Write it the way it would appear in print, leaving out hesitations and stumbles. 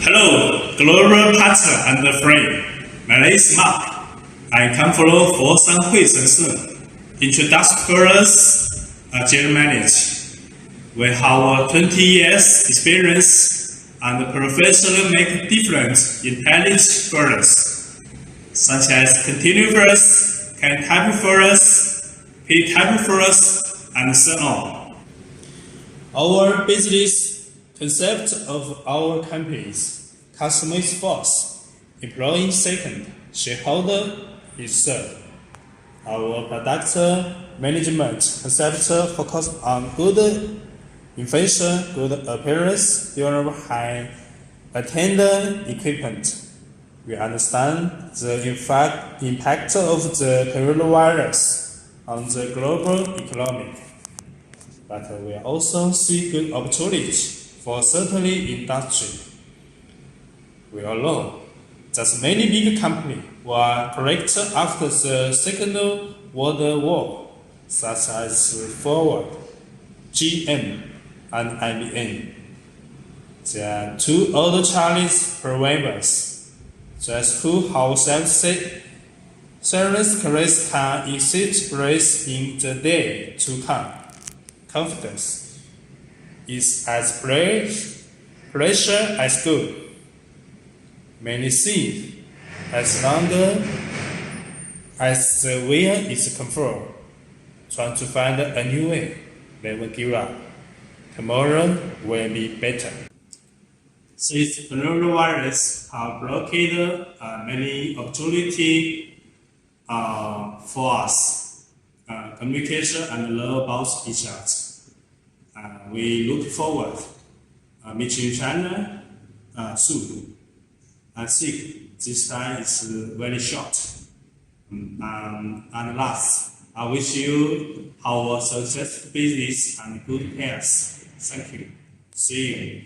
Hello, global partner and friend. My name is Mark. I come from Foshan Hui Sense. Introductories general manager. We have 20 years experience and professionally make different intelligent products, such as continuous, can type for us, P type for us, and so on. Our business concept of our companies: customer is first, employee second, shareholder is third. Our product management concept focus on good invention, good appearance, durable high attendant equipment. We understand the impact of the coronavirus on the global economy, but we also see good opportunities for certainly industry. We all know that many big companies were created after the Second World War, such as Ford, GM, and IBM. There are two other Chinese providers that who have said service careers can exist grace in the day to come. Confidence is as pressure as good. Many see as longer as the wheel is controlled, trying to find a new way. Never give up. Tomorrow will be better. Since coronavirus have blockaded many opportunities for us, communication and learn about each other. We look forward meeting China soon. I think this time is very short. And last, I wish you have a successful business and good health. Thank you. See you.